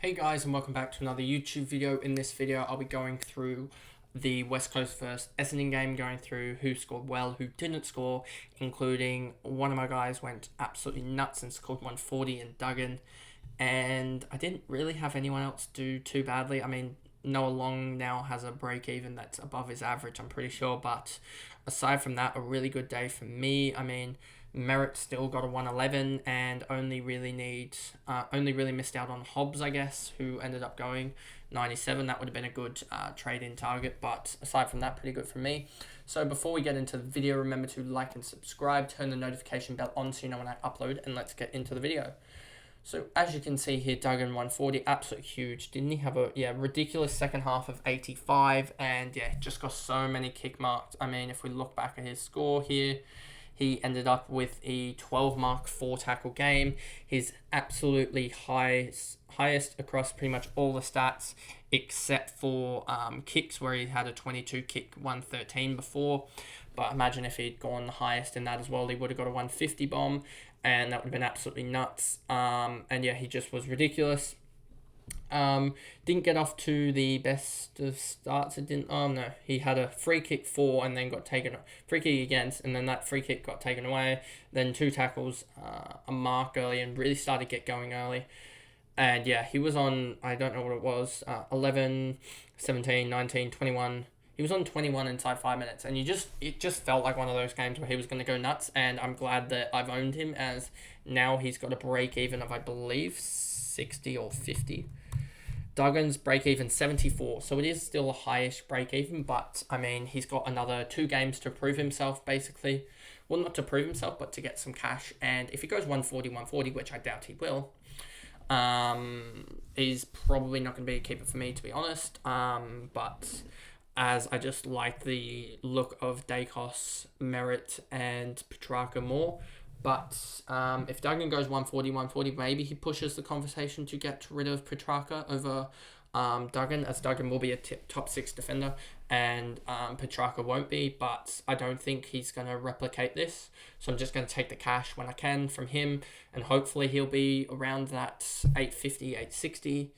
Hey guys, and welcome back to another YouTube video. In this video, I'll be going through the West Coast vs Essendon game, going through who scored well, who didn't score, including one of my guys went absolutely nuts and scored 140 in Duggan, and I didn't really have anyone else do too badly. I mean, Noah Long now has a break even that's above his average, I'm pretty sure, but aside from that, a really good day for me. I mean, Merritt still got a 111 and only really missed out on Hobbs, I guess, who ended up going 97. That would have been a good trade-in target, but aside from that, pretty good for me. So before we get into the video, remember to like and subscribe, turn the notification bell on so you know when I upload, and let's get into the video. So as you can see here, Duggan 140, absolutely huge. Didn't he have a ridiculous second half of 85, and just got so many kick marks. I mean, if we look back at his score here, he ended up with a 12-mark 4-tackle game. His absolutely highest across pretty much all the stats, except for kicks, where he had a 22 kick 113 before. But imagine if he'd gone the highest in that as well, he would have got a 150 bomb, and that would have been absolutely nuts. He just was ridiculous. Didn't get off to the best of starts. No, he had a free kick for and then got taken, free kick against, and then that free kick got taken away. Then 2 tackles, a mark early, and really started to get going early. And he was on, I don't know what it was, 11, 17, 19, 21. He was on 21 inside 5 minutes, and it just felt like one of those games where he was going to go nuts, and I'm glad that I've owned him, as now he's got a break even of, I believe, 60 or 50. Duggan's break even 74, so it is still a highish break even, but I mean, he's got another 2 games to prove himself, basically. Well, not to prove himself, but to get some cash, and if he goes 140, which I doubt he will, he's probably not going to be a keeper for me, to be honest, but as I just like the look of Daicos, Merritt, and Petrarca more. But if Duggan goes 140, maybe he pushes the conversation to get rid of Petrarca over Duggan, as Duggan will be a top 6 defender, and Petrarca won't be, but I don't think he's going to replicate this. So I'm just going to take the cash when I can from him, and hopefully he'll be around that 850, 860.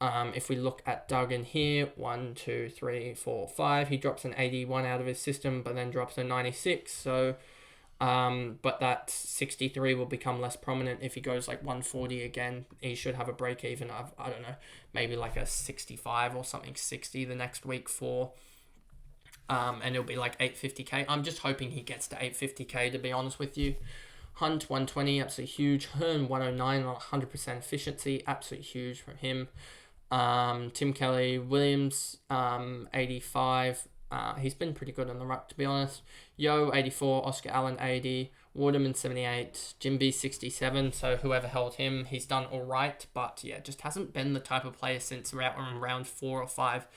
If we look at Duggan here, 1, 2, 3, 4, 5, he drops an 81 out of his system, but then drops a 96. So, but that 63 will become less prominent if he goes like 140 again. He should have a break even of, I don't know, maybe like a 65 or something, 60 the next week for, and it'll be like 850k. I'm just hoping he gets to 850k, to be honest with you. Hunt 120, absolutely huge. Hearn 109 on 100% efficiency, absolutely huge from him. Tim Kelly Williams 85. He's been pretty good on the ruck, to be honest. Yo 84, Oscar Allen 80, Waterman 78, Jimby 67. So whoever held him, he's done all right, but just hasn't been the type of player since round 4 or 5.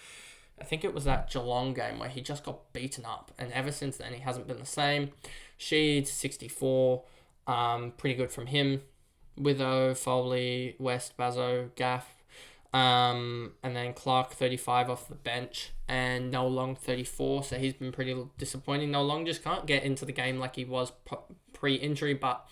I think it was that Geelong game where he just got beaten up, and ever since then he hasn't been the same. Sheed 64, pretty good from him. Witho, Foley, West, Bazo, Gaff. And then Clark 35 off the bench, and Noah Long 34, so he's been pretty disappointing. Noah Long just can't get into the game like he was pre-injury, but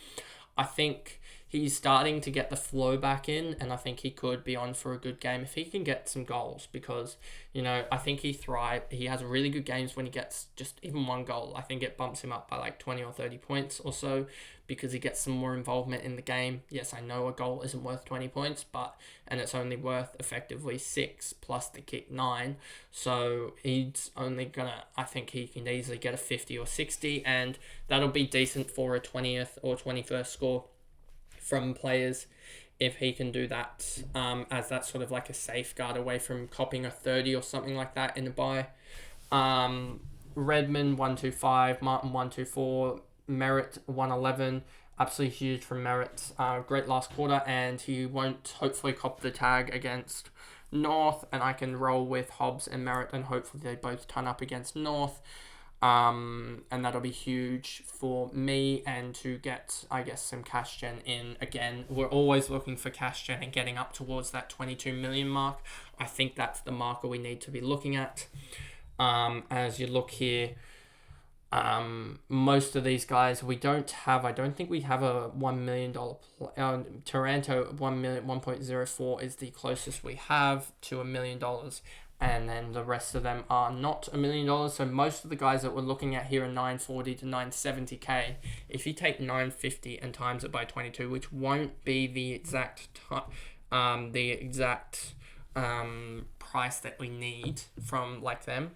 I think he's starting to get the flow back in, and I think he could be on for a good game if he can get some goals, because, I think he has really good games when he gets just even 1 goal. I think it bumps him up by like 20 or 30 points or so, because he gets some more involvement in the game. Yes, I know a goal isn't worth 20 points, and it's only worth effectively 6 plus the kick 9. So he's only I think he can easily get a 50 or 60, and that'll be decent for a 20th or 21st score from players if he can do that, as that's sort of like a safeguard away from copping a 30 or something like that in a bye. Redmond 125, Martin 124, Merritt 111, absolutely huge from Merritt. Great last quarter, and he won't hopefully cop the tag against North, and I can roll with Hobbs and Merritt, and hopefully they both turn up against North. And that'll be huge for me, and to get, I guess, some cash gen in. Again, we're always looking for cash gen and getting up towards that 22 million mark. I think that's the marker we need to be looking at. As you look here, Most of these guys we don't have. I don't think we have a $1 million. Taranto 1.04 is the closest we have to $1 million, and then the rest of them are not $1 million. So most of the guys that we're looking at here are 940 to 970k. If you take 950 and times it by 22, which won't be the exact price that we need from like them,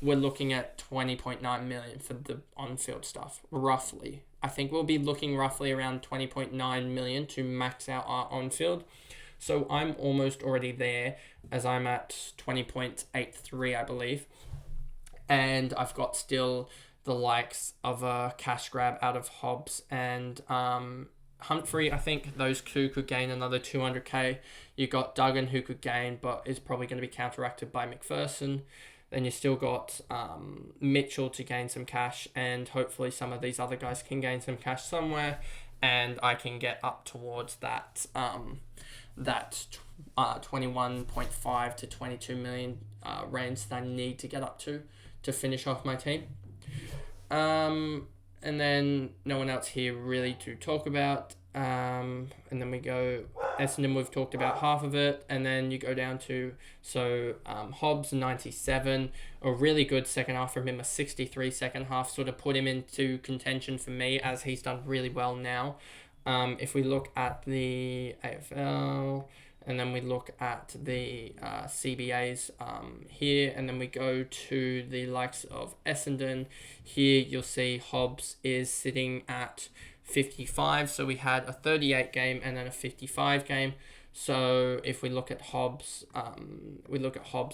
we're looking at 20.9 million for the on-field stuff, roughly. I think we'll be looking roughly around 20.9 million to max out our on-field. So I'm almost already there, as I'm at 20.83, I believe. And I've got still the likes of a cash grab out of Hobbs and Humphrey. I think those two could gain another 200k. You got Duggan, who could gain, but is probably going to be counteracted by McPherson. Then you still got Mitchell to gain some cash, and hopefully some of these other guys can gain some cash somewhere, and I can get up towards that 21.5 to 22 million range that I need to get up to finish off my team. And then no one else here really to talk about. And then we go Essendon, we've talked about half of it, and then you go down to Hobbs 97, a really good second half from him, a 63 second half, sort of put him into contention for me, as he's done really well now. If we look at the AFL, and then we look at the CBAs here, and then we go to the likes of Essendon. Here you'll see Hobbs is sitting at 55, so we had a 38 game and then a 55 game. So if we look at Hobbs,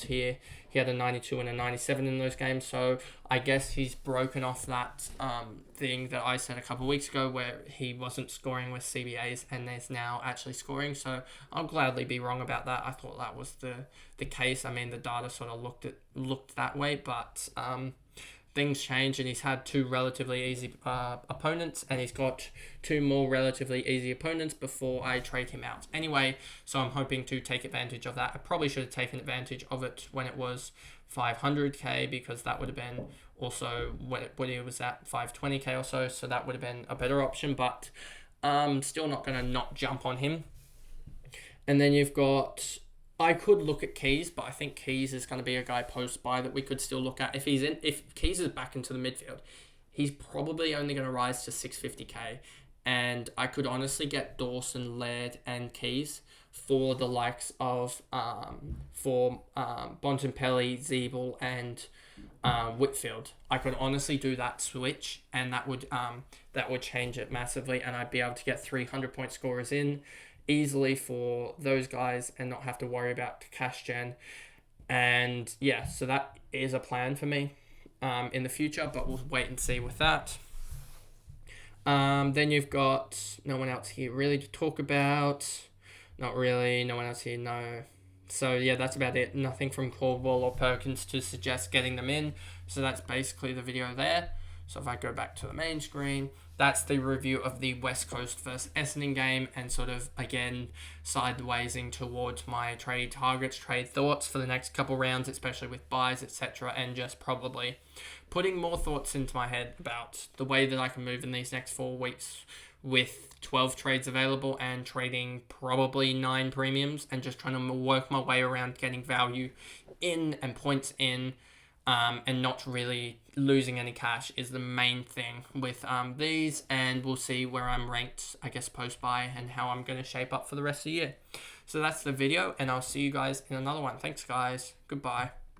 here, he had a 92 and a 97 in those games. So I guess he's broken off that thing that I said a couple of weeks ago, where he wasn't scoring with CBAs and is now actually scoring. So I'll gladly be wrong about that. I thought that was the case. I mean, the data sort of looked that way, but things change, and he's had two relatively easy opponents, and he's got two more relatively easy opponents before I trade him out. Anyway, so I'm hoping to take advantage of that. I probably should have taken advantage of it when it was 500k, because that would have been also when it was at 520k or so that would have been a better option, but still not going to not jump on him. And then you've got, I could look at Keys, but I think Keys is going to be a guy post-buy that we could still look at. If Keys is back into the midfield, he's probably only going to rise to 650k. And I could honestly get Dawson, Laird, and Keys for the likes of Bontempelli, Zeeble, and Whitfield. I could honestly do that switch, and that would change it massively, and I'd be able to get 300-point scorers in easily for those guys and not have to worry about cash gen. And yeah, so that is a plan for me in the future, but we'll wait and see with that. Then you've got no one else here really to talk about. Not really, no one else here, no. So yeah, that's about it. Nothing from Caldwell or Perkins to suggest getting them in. So that's basically the video there. So if I go back to the main screen, that's the review of the West Coast versus Essendon game, and sort of, again, sidewaysing towards my trade targets, trade thoughts for the next couple rounds, especially with buys, etc., and just probably putting more thoughts into my head about the way that I can move in these next 4 weeks with 12 trades available and trading probably 9 premiums, and just trying to work my way around getting value in and points in, and not really losing any cash is the main thing with these, and we'll see where I'm ranked, I guess, post-buy, and how I'm going to shape up for the rest of the year. So that's the video, and I'll see you guys in another one. Thanks, guys. Goodbye.